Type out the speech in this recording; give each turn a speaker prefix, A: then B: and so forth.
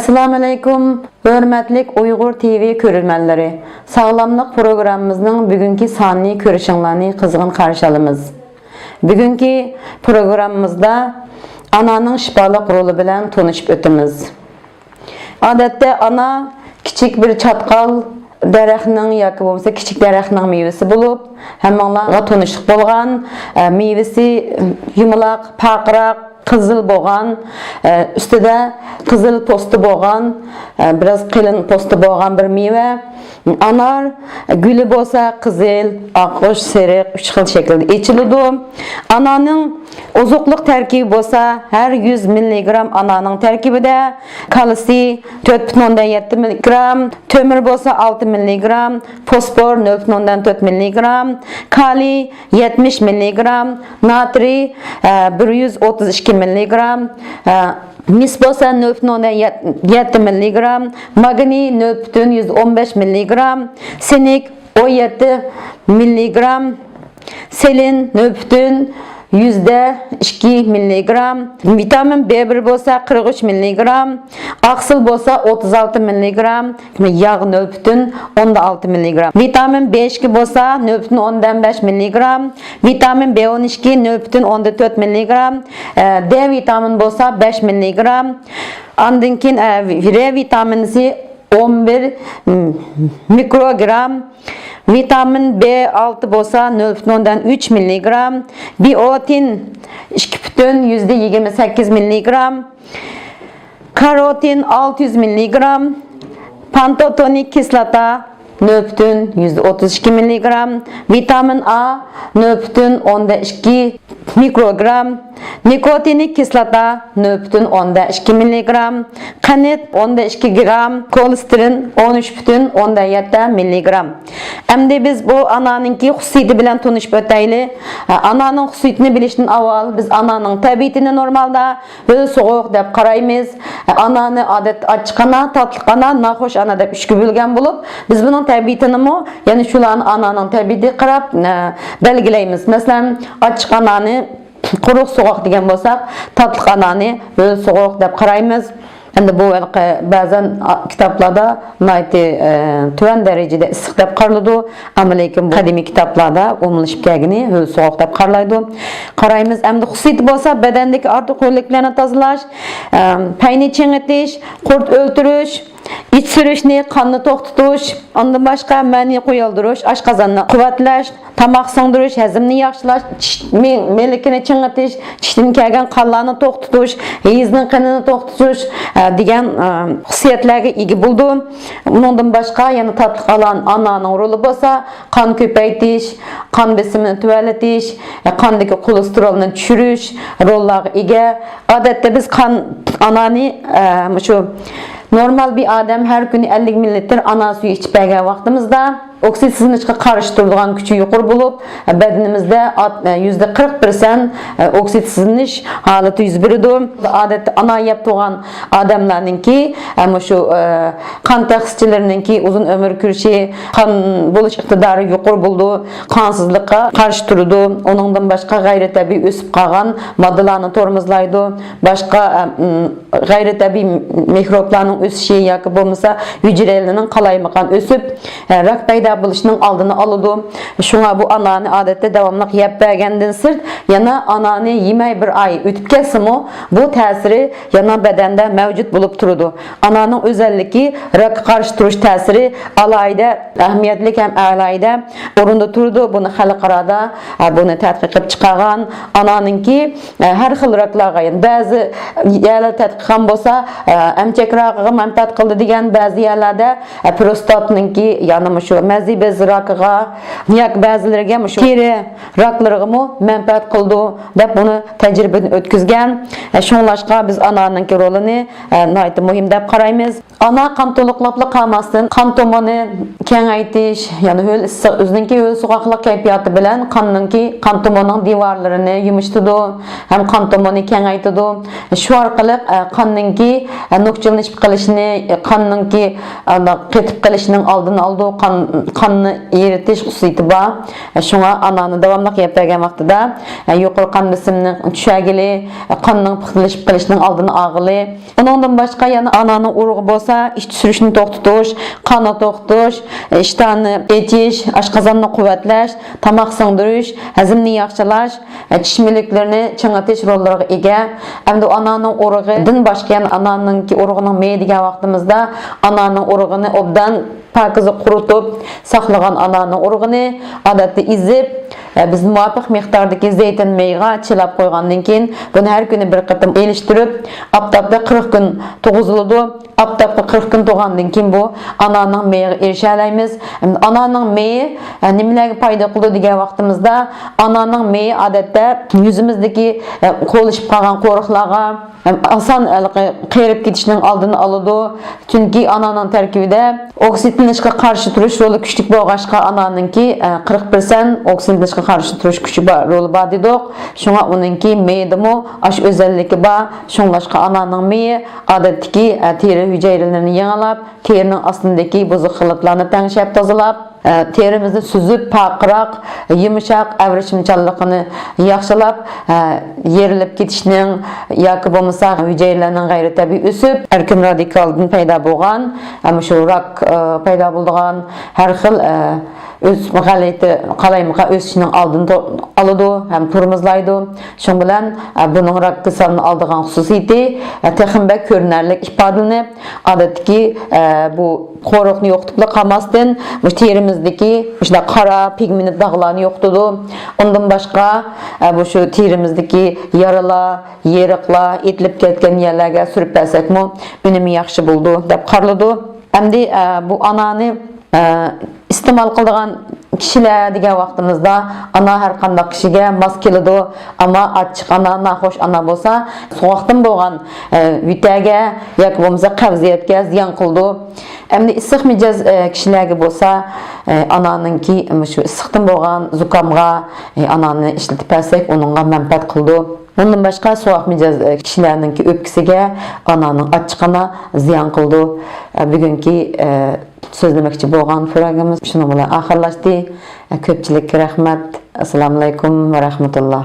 A: Assalamu alaikum, hörmetlik Uyghur TV körülmenleri. Sağlamlık programımızın bugünkü sanlı görüşünlerini kızgın karşı alımız. Bugünkü programımızda ananın şifalık rolü bilen tanışıp ötümüz. Adette ana küçük bir çatkal dərəxinin yoki bo'lmasa kichik dərəxinin meyvesi bulup, hammalarga tanışıq bolğan, meyvesi yumaloq, paqroq, qizil bo'lgan, ustida qizil posti bo'lgan, biraz qilin posti bo'lgan bir meyve. Anar gülü bo'lsa qizil, oqosh, seriq, 3 xil shaklda echiladi. Ananing ozuqliq tarkibi bo'lsa, har 100 mg ananing tarkibida kalsiy 4,7 mg, tömür bo'lsa 6 mg, fosfor 0,4 mg, kaliy 70 mg, natriy 132 mg, mis bo'lsa 0,7 mg, magniy 0,115 mg, senik 17 mg, selin 0,2 mg, vitamin B1 bo'lsa 43 mg, oqsil bo'lsa 36 mg, yağ 0,16 mg, vitamin B2 bo'lsa 0,15 mg, vitamin B12 0,14 mg, D vitamin bo'lsa 5 mg, ondan keyin R vitamini 11 mikrogram, vitamin B6 bo'lsa 0,3 mg, biotin 2,28 mg, karotin 600 mg, pantotonic kislota 0,132 mg, vitamin A 0,12 mikrogram, nikotinik kislota 0,12 mg, qanit 12 gram, kolesterin 13,7 mg. Endi biz bu ananınki xususiyati bilan tanışıp ötayli. Ananın xususiyatini bilishdan avval biz ananın tabiatini normalda böyle soğuk deb qaraymiz. Ananı adet açqana, tatlıqana, naxoş ana deb üçkü bölgen bulup, biz bunun tabiatini mo, yani şulan ananın tabiati qarab belgilaymiz. Mesela açqanani quruq soğuk degan bo'lsak, tatlıqanani böyle soğuk deb qaraymiz. Endi bu bazen kitaplarda tuvan derecede issiq deb qaraladi, ama lekin qadimiy kitaplarda umilishib kelgini sovuq deb qaralaydi. Qaraymiz. Endi xususiyati bo'lsa, badandagi ortiqliklarni tozalash, payni chingitish, qurt o'ltirish, iç sürüşni, qonni to'xtatish, ondan boshqa mani qo'yildirish, oshqozonni quvvatlash, tamoq singdirish, hazmni yaxshilash, melikini chingitish, tishdan kelgan qonlarni to'xtatish, yezning qinini to'xtatish degan xususiyatlarga ega bo'ldi. Undan boshqa yana tatliq alan ananing roli bo'lsa, qon ko'paytirish, qon besimini tuvalatish, qondagi xolesterolni tushirish rollarga ega. Odatda biz anani shu normal bir adam her gün 50 ml ana suyu içip bergen vaqtimizda oksitsizlikka qarshi turadigan kuchi yuqori bo'lib, bedenimizde %40% oksitsizlik holati yuz beradi. Odatda ana yeb turgan odamlarninki shu qon taxsischilarninki uzun ömür ko'rishi, qon bo'lish iqtidori yuqori bo'ldi, qansizlikka qarshi turadi. Onundan boshqa g'ayritabiiy o'sib qolgan moddalarni tormozlaydi, boshqa g'ayritabiiy mikroblarning o'sishi yoki bo'lmasa hujayralarning qalaymagan o'sib rak paydo bo'lishning oldini oladi. Shunga bu anani odatda davomli yeb bergandan sirt yana anani yemay bir oy o'tib ketsa-mu, bu ta'siri yana badanda mavjud bo'lib turadi. Ananing o'zalligi rak qarshi turish ta'siri alayda ahamiyatli ham alayda o'rinda turadi. Buni xalqarada buni tadqiq qilib chiqargan ananinki har xil raklarga, ba'zi yerlar tadqiq ham bo'lsa, amchak raqiga manfaat qildi degan, ba'zi yerlarda prostatninki yana shu mazi bez raqiga, yoki ba'zilarga shu teri raklariga manfaat qildi deb buni tajribadan o'tkazgan. Shunlashqa biz ananinki rolini nihoyat muhim deb qaraymiz. Ana qon to'liqlab qolmasdan qon tomoni kengaytirish, ya'ni o'zininki so'qoqlik kayfiyati bilan qon tomonining devorlarini yumshatadi, ham qon tomoni kengaytadi. Shu orqali qonninki nokchilnishib qilishini, qonninki qetib qilishining oldini oldi. Qonni eritish xususiyati bor. Shunga anani davomli yeb bergan vaqtida yuqori qon besimini tushagili, qonning pixlashib qolishining oldini olg'ili. Undan boshqa yana ananing urug'i bo'lsa, ish tushirishni to'xtatish, qonni to'xtatish, ishtonni etish, oshqozonni quvvatlash, tomoq singdirish, hazmni yaxshilash, tish milklarini chingatish rollariga ega. Endi ananing urug'idan boshqa yana ananingki urug'ining meyi degan vaqtimizda ananing urug'ini obdan pakiz quritib saqlagan ananing urug'ini odatda izib biz muvofiq miqdordagi zaytun meyiga chilab qo'ygandan keyin buni har kuni bir qatam elishtirib oftobda 40 kun tug'iziladi. Oftobda 40 kun to'g'andan keyin bu ananing meyiga erisha olamiz. Ananing meyi nimalarga foyda qiladi degan vaqtimizda ananing meyi odatda yuzimizdagi qo'lishib qolgan qo'riqlarga oson qerib ketishning oldini oladi. Chunki ananing tarkibida oksidlanishga qarshi turish roli kuchli bo'lg'ashqa ananingki 40% oksidlanishga qarshi turish kuchi roli bor dedik. Shunga uningki meyidimi ash o'zalligi bor. Shunglashqa ananing meyi odatdagi teri hujayralarini yangilab, terining ostidagi buzuq xilitlarni tangshab tozalab, terimizni suzib, paqroq, yumshoq avrishimchanligini yaxshilab, yerilib ketishning yoki bo'lmasa hujayralarning g'ayritabiiy o'sib, erkin radikaldan paydo bo'lgan, shu rak paydo bo'lgan har xil o'z g'alati qalaymiqa o'sishning oldini oladi ham turmizlaydi. Shuning bilan buning rak kasalini oldigan xususiyati texnika ko'rinarli ifodalanib, odatdagi bu qo'riqni yo'qitib qolmasdan bu terimizdagi o'sha qora pigment dog'larni yo'qitadi. Undan boshqa bu shu terimizdagi yaralar, yeriqlar, etilib ketgan yerlarga surib bersakmi, unumi yaxshi bo'ldi deb qaraladi. Endi bu anani iste'mol qiladigan kishilar degan vaqtimizda ana har qanday kishiga mos keladi, ammo achchiq ana, naxo'sh ana bo'lsa, sovuqdan bo'lgan vitaga yoki bo'lmasa qavziyatga ziyon qildi. Endi issiq mijoz kishilarga bo'lsa, ananingki shu issiqdan bo'lgan zukamga anani ishlatib bersak, uningga manfaat qildi. Bundan boshqa sovuq mijoz kishilarningki o'pkisiga ananing achchiqana ziyon qildi. Bugungi so'zlamoqchi bo'lgan programmamiz shuni bilan oxirlashdi. Ko'pchilikka rahmat. Assalomu alaykum va rahmatulloh.